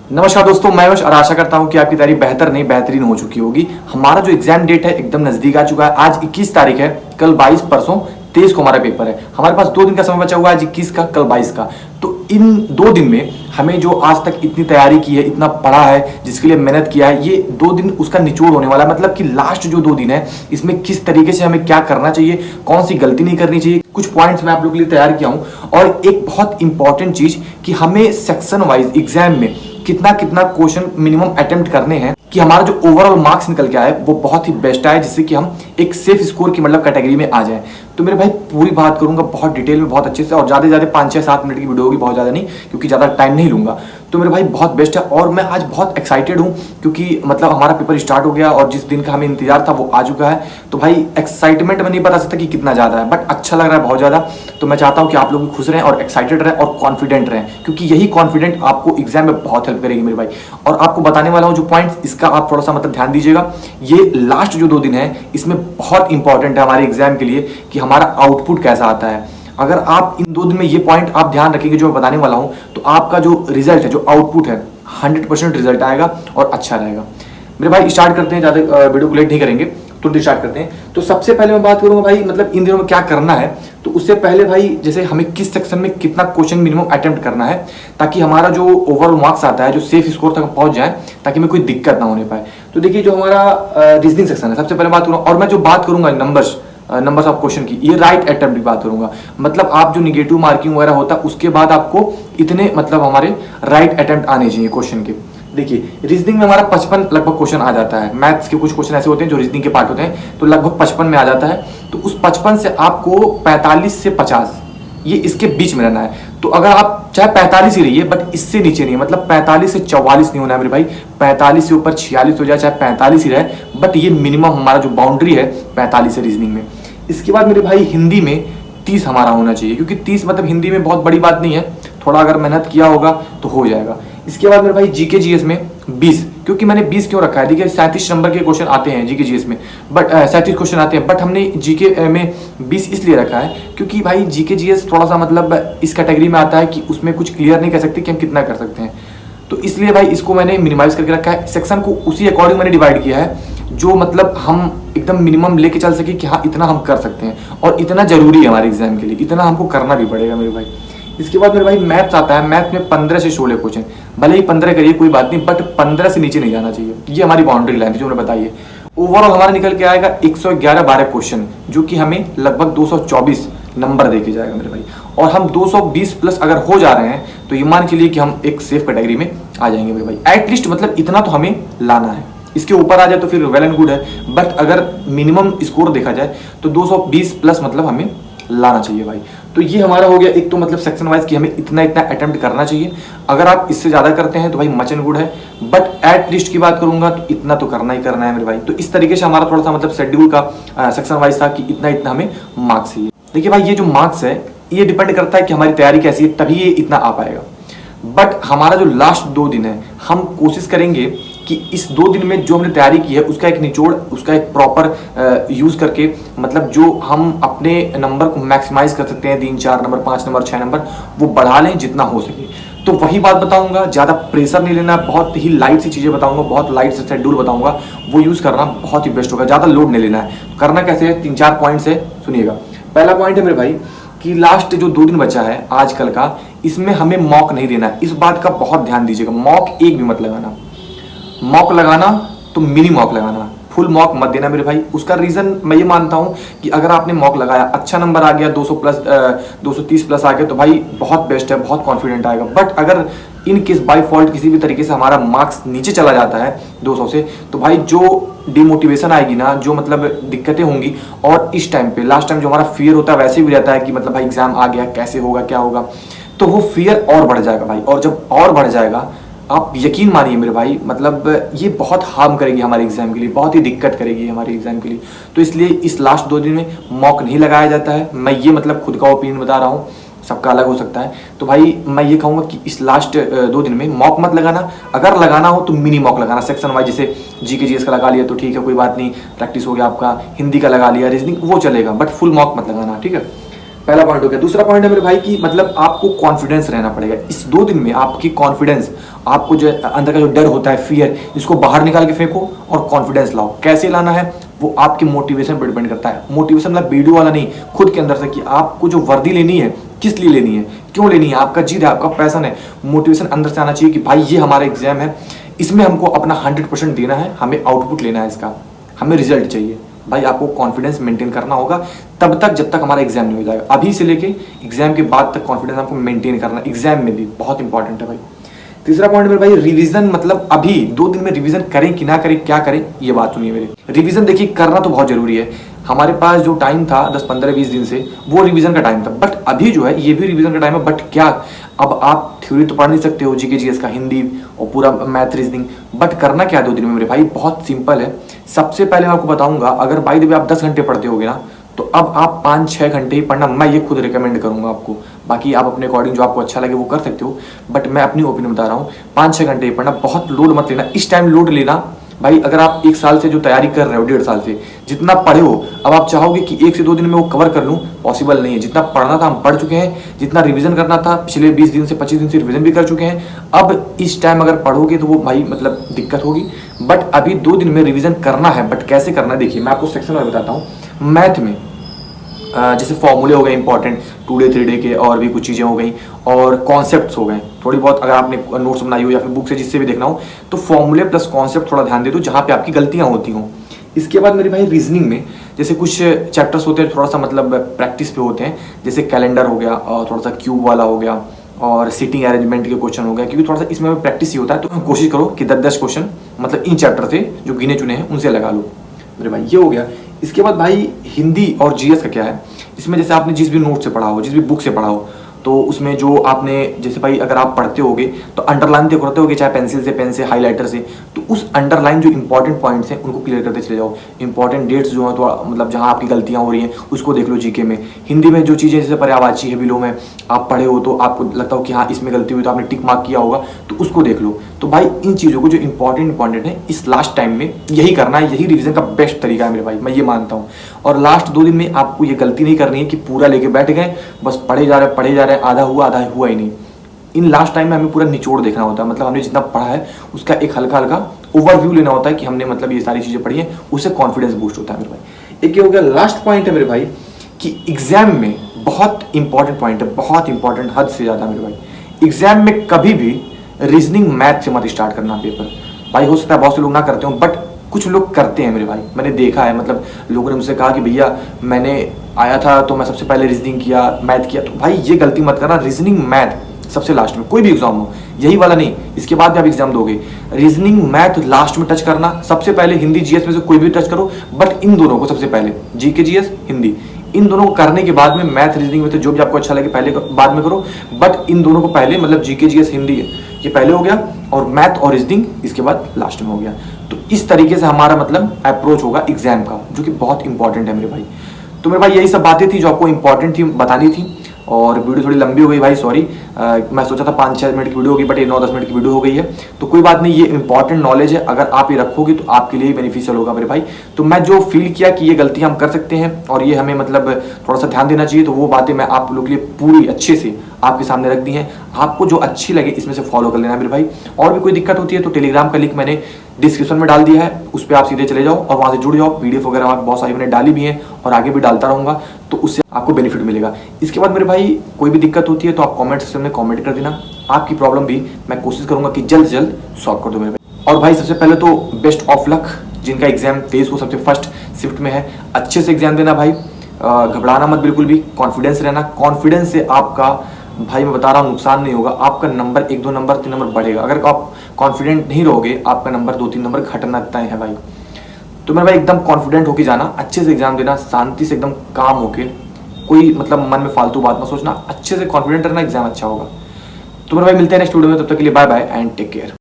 नमस्कार दोस्तों, मैं यश और आशा करता हूं कि आपकी तैयारी बेहतर नहीं बेहतरीन हो चुकी होगी। हमारा जो एग्जाम डेट है एकदम नजदीक आ चुका है। आज 21 तारीख है, कल 22, परसों 23 को हमारा पेपर है। हमारे पास 2 दिन का समय बचा हुआ है, आज 21 का, कल 22 का। तो इन 2 दिन में हमें जो आज तक इतनी तैयारी की है, इतना पढ़ा है, जिसके लिए मेहनत किया है, ये 2 दिन उसका निचोड़ होने वाला है। मतलब कि लास्ट जो 2 दिन है, इसमें किस तरीके से हमें क्या करना चाहिए, कौन सी गलती नहीं करनी चाहिए, कुछ पॉइंट्स मैं आप लोगों के लिए तैयार किया हूं। और एक बहुत इंपॉर्टेंट चीज कि हमें सेक्शन वाइज एग्जाम में कितना कितना क्वेश्चन मिनिमम अटेम्प्ट करने हैं कि हमारा जो ओवरऑल मार्क्स निकल के आए वो बहुत ही बेस्ट आए, जिससे कि हम एक सेफ स्कोर की मतलब कैटेगरी में आ जाए। तो मेरे भाई पूरी बात करूंगा बहुत डिटेल में, बहुत अच्छे से, और ज़्यादा से ज़्यादा 5-6-7 मिनट की वीडियो होगी, बहुत ज़्यादा नहीं, क्योंकि ज़्यादा टाइम नहीं लूंगा। तो मेरे भाई बहुत बेस्ट है और मैं आज बहुत एक्साइटेड हूँ क्योंकि मतलब हमारा पेपर स्टार्ट हो गया और जिस दिन का हमें इंतजार था वो आ चुका है। तो भाई एक्साइटमेंट में नहीं बता सकता कि कितना ज़्यादा है, बट अच्छा लग रहा है बहुत ज़्यादा। तो मैं चाहता हूँ कि आप लोग भी खुश रहें और एक्साइटेड रहें और कॉन्फिडेंट रहें, क्योंकि यही कॉन्फिडेंट आपको एग्जाम में बहुत हेल्प करेगी मेरे भाई। और आपको बताने वाला हूँ जो पॉइंट्स, इसका आप थोड़ा सा मतलब ध्यान दीजिएगा। ये लास्ट जो 2 दिन है इसमें बहुत इंपॉर्टेंट है हमारे एग्जाम के लिए कि हमारा आउटपुट कैसा आता है। अगर आप इन 2 दिन में ये पॉइंट आप ध्यान रखेंगे जो मैं बताने वाला हूं, तो आपका जो रिजल्ट है, जो आउटपुट है, 100% रिजल्ट आएगा और अच्छा रहेगा। मेरे भाई स्टार्ट करते हैं, ज़्यादा वीडियो को लेट नहीं करेंगे, तुरंत स्टार्ट करते हैं। तो सबसे पहले मैं बात करूंगा भाई मतलब इन दिनों में क्या करना है। तो उससे पहले भाई जैसे हमें किस सेक्शन में कितना क्वेश्चन मिनिमम अटेम्प्ट करना है, ताकि हमारा जो ओवरऑल मार्क्स आता है, जो सेफ स्कोर तक पहुंच जाए, ताकि हमें कोई दिक्कत ना होने पाए। तो देखिए जो हमारा रीजनिंग सेक्शन है, सबसे पहले बात करूँगा, और मैं जो बात करूंगा नंबर्स ऑफ क्वेश्चन की, ये राइट अटेम्प्ट की बात करूंगा। मतलब आप जो निगेटिव मार्किंग वगैरह होता है उसके बाद आपको इतने मतलब हमारे राइट अटेम्प्ट आने चाहिए क्वेश्चन के। देखिए रीजनिंग में हमारा 55 लगभग क्वेश्चन आ जाता है। मैथ्स के कुछ क्वेश्चन ऐसे होते हैं जो रीजनिंग के पार्ट होते हैं, तो लगभग 55 में आ जाता है। तो उस 55 से आपको 45 से 50 ये इसके बीच में रहना है। तो अगर आप चाहे 45 ही रहिए, बट इससे नीचे नहीं, मतलब 45 से 44 नहीं होना है मेरे भाई। 45 से ऊपर 46 हो जाए, चाहे 45 ही रहे, बट ये मिनिमम हमारा जो बाउंड्री है 45 है रीजनिंग में। इसके बाद मेरे भाई हिंदी में 30 हमारा होना चाहिए, क्योंकि 30 मतलब हिंदी में बहुत बड़ी बात नहीं है, थोड़ा अगर मेहनत किया होगा तो हो जाएगा। इसके बाद मेरे भाई जीके जीएस में 20, क्योंकि मैंने 20 क्यों रखा है, देखिए 37 नंबर के क्वेश्चन आते हैं जीके जीएस में, बट 37 क्वेश्चन आते हैं, बट हमने जीके में 20 इसलिए रखा है क्योंकि भाई जीके जीएस थोड़ा सा मतलब इस कैटेगरी में आता है कि उसमें कुछ क्लियर नहीं कर सकते कि हम कितना कर सकते हैं। तो इसलिए भाई इसको मैंने मिनिमाइज करके रखा है। सेक्शन को उसी अकॉर्डिंग मैंने डिवाइड किया है जो मतलब हम एकदम मिनिमम लेके चल सके कि हाँ इतना हम कर सकते हैं, और इतना जरूरी है हमारे एग्जाम के लिए, इतना हमको करना भी पड़ेगा मेरे भाई। इसके बाद मेरे भाई मैथ्स आता है। मैथ में 15 से 16 क्वेश्चन, भले ही 15 करिए कोई बात नहीं, बट 15 से नीचे नहीं जाना चाहिए। ये हमारी बाउंड्री लाइन थी जो मैंने बताई है। ओवरऑल हमारा निकल के आएगा 111-12 क्वेश्चन, जो कि हमें लगभग 224 नंबर देके जाएगा मेरे भाई। और हम 220 प्लस अगर हो जा रहे हैं तो ये मान के लिए कि हम एक सेफ कैटेगरी में आ जाएंगे मेरे भाई। एटलीस्ट मतलब इतना तो हमें लाना है, इसके ऊपर आ जाए तो फिर वेल एंड गुड है, बट अगर मिनिमम स्कोर देखा जाए तो 220 प्लस मतलब हमें लाना चाहिए भाई। तो ये हमारा हो गया एक तो मतलब सेक्शन वाइज कि हमें इतना इतना अटेम्प्ट करना चाहिए। अगर आप इससे ज़्यादा करते हैं तो भाई मच एंड गुड है, बट एट लिस्ट की बात करूंगा तो इतना तो करना ही करना है मेरे भाई। तो इस तरीके से हमारा थोड़ा सा मतलब शेड्यूल का सेक्शन वाइज था कि इतना इतना हमें मार्क्स चाहिए। देखिए भाई ये जो मार्क्स है ये डिपेंड करता है कि हमारी तैयारी कैसी है, तभी ये इतना आ पाएगा। बट हमारा जो लास्ट 2 दिन है, हम कोशिश करेंगे कि इस 2 दिन में जो हमने तैयारी की है उसका एक निचोड़, उसका एक प्रॉपर यूज करके मतलब जो हम अपने नंबर को मैक्सिमाइज कर सकते हैं, 3-4 नंबर, 5 नंबर, 6 नंबर, वो बढ़ा लें जितना हो सके। तो वही बात बताऊंगा, ज़्यादा प्रेशर नहीं लेना, बहुत ही लाइट सी चीज़ें बताऊंगा, बहुत लाइट से शेड्यूल बताऊंगा, वो यूज़ करना बहुत ही बेस्ट होगा। ज़्यादा लोड नहीं लेना है। करना कैसे है, 3-4 पॉइंट है, सुनिएगा। पहला पॉइंट है मेरे भाई कि लास्ट जो 2 दिन बचा है आजकल का, इसमें हमें मॉक नहीं देना है। इस बात का बहुत ध्यान दीजिएगा। मॉक एक भी मत लगाना, मॉक लगाना तो मिनी मॉक लगाना, फुल मॉक मत देना मेरे भाई। उसका रीज़न मैं ये मानता हूँ कि अगर आपने मॉक लगाया, अच्छा नंबर आ गया, 200 प्लस 230 प्लस आ गया, तो भाई बहुत बेस्ट है, बहुत कॉन्फिडेंट आएगा। बट अगर इन केस बाई फॉल्ट किसी भी तरीके से हमारा मार्क्स नीचे चला जाता है 200 से, तो भाई जो डिमोटिवेशन आएगी ना, जो मतलब दिक्कतें होंगी, और इस टाइम पे लास्ट टाइम जो हमारा फियर होता है वैसे भी रहता है कि मतलब भाई एग्जाम आ गया, कैसे होगा, क्या होगा, तो वो फियर और बढ़ जाएगा भाई। और जब और बढ़ जाएगा, आप यकीन मानिए मेरे भाई, मतलब ये बहुत हार्म करेगी हमारे एग्जाम के लिए, बहुत ही दिक्कत करेगी हमारे एग्जाम के लिए। तो इसलिए इस लास्ट 2 दिन में मॉक नहीं लगाया जाता है। मैं ये मतलब खुद का ओपिनियन बता रहा हूँ, सबका अलग हो सकता है। तो भाई मैं ये कहूँगा कि इस लास्ट 2 दिन में मॉक मत लगाना। अगर लगाना हो तो मिनी मॉक लगाना, सेक्शन वाइज, जैसे जीके जीएस का लगा लिया तो ठीक है, कोई बात नहीं, प्रैक्टिस हो गया आपका, हिंदी का लगा लिया, रीजनिंग वो चलेगा, बट फुल मॉक मत लगाना, ठीक है। पहला पॉइंट हो गया। दूसरा पॉइंट है मेरे भाई कि मतलब आपको कॉन्फिडेंस रहना पड़ेगा। इस 2 दिन में आपकी कॉन्फिडेंस, आपको जो अंदर का जो डर होता है, फियर, इसको बाहर निकाल के फेंको और कॉन्फिडेंस लाओ। कैसे लाना है वो आपके मोटिवेशन पर डिपेंड करता है। मोटिवेशन मतलब वीडियो वाला नहीं, खुद के अंदर से कि आपको जो वर्दी लेनी है किस लिए लेनी है, क्यों लेनी है, आपका जिद है, आपका पैशन है। मोटिवेशन अंदर से आना चाहिए कि भाई ये हमारा एग्जाम है, इसमें हमको अपना 100% देना है, हमें आउटपुट लेना है, इसका हमें रिजल्ट चाहिए। भाई आपको कॉन्फिडेंस मेंटेन करना होगा तब तक जब तक हमारा एग्जाम नहीं हो जाएगा। अभी से लेके एग्जाम के बाद तक कॉन्फिडेंस आपको मेंटेन करना, एग्जाम में भी बहुत इंपॉर्टेंट है भाई। तीसरा पॉइंट मेरे भाई, रिवीजन मतलब अभी 2 दिन में रिवीजन करें कि ना करें, क्या करें, ये बात सुनिए मेरे। रिवीजन देखिए करना तो बहुत जरूरी है। हमारे पास जो टाइम था 10, 15, 20 दिन से, वो रिवीजन का टाइम था, बट अभी जो है ये भी रिवीजन का टाइम है। बट क्या, अब आप थ्योरी तो पढ़ नहीं सकते हो, जीके जीएस का, हिंदी और पूरा मैथ रीजनिंग, बट करना क्या 2 दिन में मेरे भाई, बहुत सिंपल है। सबसे पहले मैं आपको बताऊंगा, अगर बाय द वे आप 10 घंटे पढ़ते होगे ना, तो अब आप 5-6 घंटे ही पढ़ना, मैं ये खुद रिकमेंड करूंगा आपको। बाकी आप अपने अकॉर्डिंग जो आपको अच्छा लगे वो कर सकते हो, बट मैं अपनी ओपिनियन बता रहा हूँ। 5-6 घंटे ही पढ़ना, बहुत लोड मत लेना। इस टाइम लोड लेना भाई, अगर आप 1 साल से जो तैयारी कर रहे हो, 1.5 साल से जितना पढ़े हो, अब आप चाहोगे कि 1 से 2 दिन में वो कवर कर लूँ, पॉसिबल नहीं है। जितना पढ़ना था हम पढ़ चुके हैं, जितना रिवीजन करना था पिछले 20 दिन से 25 दिन से रिवीजन भी कर चुके हैं। अब इस टाइम अगर पढ़ोगे तो वो भाई मतलब दिक्कत होगी। बट अभी 2 दिन में रिवीजन करना है, बट कैसे करना है देखिए, मैं आपको सेक्शन वाइज बताता हूँ। मैथ में जैसे फॉर्मूले हो गए इंपॉर्टेंट 2 डे 3 डे के, और भी कुछ चीज़ें हो गई, और कॉन्सेप्ट्स हो गए थोड़ी बहुत। अगर आपने नोट्स बनाई हो या फिर बुक से जिससे भी देखना हो, तो फॉर्मूले प्लस कॉन्सेप्ट थोड़ा ध्यान दे दो, जहाँ पे आपकी गलतियाँ होती हों। इसके बाद मेरे भाई रीजनिंग में जैसे कुछ चैप्टर्स होते हैं थोड़ा सा मतलब प्रैक्टिस पे होते हैं, जैसे कैलेंडर हो गया, और थोड़ा सा क्यूब वाला हो गया, और सीटिंग अरेंजमेंट के क्वेश्चन हो गया, क्योंकि थोड़ा सा इसमें प्रैक्टिस ही होता है। तो कोशिश करो कि 10-10 क्वेश्चन मतलब इन चैप्टर से जो गिने चुने हैं उनसे लगा लो मेरे भाई, ये हो गया। इसके बाद भाई हिंदी और जीएस का क्या है, इसमें जैसे आपने जिस भी नोट से पढ़ा हो, जिस भी बुक से पढ़ा हो, तो उसमें जो आपने जैसे भाई अगर आप पढ़ते होगे तो अंडरलाइन तो करते होगे, चाहे पेंसिल से, पेन से, हाईलाइटर से, तो उस अंडरलाइन जो इंपॉर्टेंट पॉइंट्स हैं उनको क्लियर करते चले जाओ। इंपॉर्टेंट डेट्स जो हैं तो मतलब जहाँ आपकी गलतियाँ हो रही हैं उसको देख लो। जीके में, हिंदी में जो चीज़ें जैसे पर्यायवाची है, विलोम है, आप पढ़े हो तो आपको लगता हो कि हाँ इसमें गलती हुई, तो आपने टिक मार्क किया होगा, तो उसको देख लो। तो भाई इन चीज़ों को जो इंपॉर्टेंट है इस लास्ट टाइम में यही करना है, यही रिवीजन का बेस्ट तरीका है मेरे भाई, मैं ये मानता हूँ। और लास्ट 2 दिन में आपको ये गलती नहीं करनी है कि पूरा लेके बैठ गए, बस पढ़े जा रहे हैं, आधा हुआ ही नहीं। इन लास्ट टाइम में हमें पूरा निचोड़ देखना होता है, मतलब हमने जितना पढ़ा है उसका एक हल्का ओवरव्यू लेना होता है कि हमने मतलब ये सारी चीज़ें पढ़ी हैं, उससे कॉन्फिडेंस बूस्ट होता है मेरे भाई। एक ये हो गया। लास्ट पॉइंट है मेरे भाई कि एग्जाम में बहुत इंपॉर्टेंट पॉइंट है, बहुत इंपॉर्टेंट, हद से ज़्यादा मेरे भाई। एग्जाम में कभी भी रीजनिंग मैथ से मत स्टार्ट करना पेपर भाई। हो सकता है बहुत से लोग ना करते हो, बट कुछ लोग करते हैं मेरे भाई, मैंने देखा है। मतलब लोगों ने मुझसे कहा कि भैया मैंने आया था तो मैं सबसे पहले रीजनिंग किया, मैथ किया। तो भाई ये गलती मत करना, रीजनिंग मैथ सबसे लास्ट में, कोई भी एग्जाम हो, यही वाला नहीं, इसके बाद भी आप एग्जाम दोगे। रीजनिंग मैथ लास्ट में टच करना, सबसे पहले हिंदी जीएस में से कोई भी टच करो, बट इन दोनों को सबसे पहले, जीके जीएस हिंदी, इन दोनों को करने के बाद में मैथ रीजनिंग में तो जो भी आपको अच्छा लगे पहले बाद में करो, बट इन दोनों को पहले, मतलब जीके जीएस हिंदी ये पहले हो गया, और मैथ और रीजनिंग इसके बाद लास्ट में हो गया। तो इस तरीके से हमारा मतलब अप्रोच होगा एग्जाम का, जो कि बहुत इंपॉर्टेंट है मेरे भाई। तो मेरे भाई यही सब बातें थी जो आपको इंपॉर्टेंट थी बतानी थी, और वीडियो थोड़ी लंबी हो गई भाई, सॉरी। मैं सोचा था 5-6 मिनट की वीडियो होगी, बट ये 9-10 मिनट की वीडियो हो गई है। तो कोई बात नहीं, ये इंपॉर्टेंट नॉलेज है, अगर आप ये रखोगे तो आपके लिए बेनिफिशियल होगा मेरे भाई। तो मैं जो फील किया कि ये गलतियां हम कर सकते हैं और ये हमें मतलब थोड़ा सा ध्यान देना चाहिए, तो वो बातें मैं आप लोग के लिए पूरी अच्छे से आपके सामने रख दी हैं। आपको जो अच्छी लगे इसमें से फॉलो कर लेना मेरे भाई। और भी कोई दिक्कत होती है तो टेलीग्राम का लिंक मैंने डिस्क्रिप्शन में डाल दिया है, उस पर आप सीधे चले जाओ और वहाँ से जुड़ जाओ। पीडीएफ वगैरह वहाँ बहुत सारी मैंने डाली भी हैं और आगे भी डालता रहूँगा, तो उससे आपको बेनिफिट मिलेगा। इसके बाद मेरे भाई कोई भी दिक्कत होती है तो आप कमेंट सेक्शन में कमेंट कर देना, आपकी प्रॉब्लम भी मैं कोशिश करूँगा कि जल्द से जल्द सॉल्व कर दूँ मेरे भाई। और भाई सबसे पहले तो बेस्ट ऑफ लक, जिनका एग्जाम 23 को सबसे फर्स्ट शिफ्ट में है, अच्छे से एग्जाम देना भाई, घबराना मत बिल्कुल भी, कॉन्फिडेंस रहना। कॉन्फिडेंस से आपका भाई मैं बता रहा हूँ नुकसान नहीं होगा, आपका नंबर 1-2 नंबर 3 नंबर बढ़ेगा। अगर आप कॉन्फिडेंट नहीं रहोगे आपका नंबर 2-3 नंबर घटना तय है भाई। तो मेरे भाई एकदम कॉन्फिडेंट होके जाना, अच्छे से एग्जाम देना, शांति से एकदम काम होके, कोई मतलब मन में फालतू बात मत सोचना, अच्छे से कॉन्फिडेंट रहना, एग्जाम अच्छा होगा। तो मेरे भाई मिलते हैं नेक्स्ट वीडियो में, तब तक के लिए bye bye and take care.